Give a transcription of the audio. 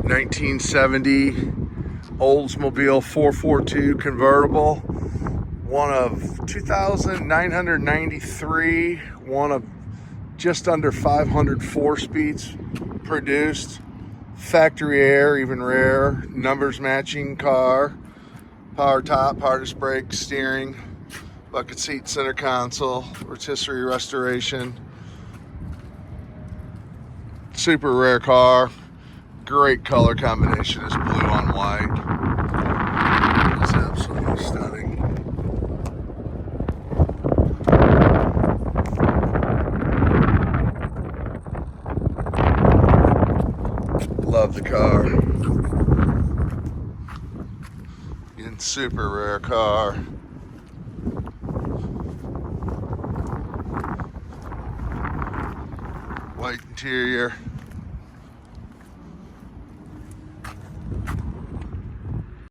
1970 Oldsmobile 442 convertible. One of 2,993, one of just under 500 4-speeds produced. Factory air, even rare. Numbers matching car. Power top, power disc brake, steering, bucket seat, center console, rotisserie restoration. Super rare car. Great color combination is blue on white. It's absolutely stunning. Love the car. Again, super rare car. White interior.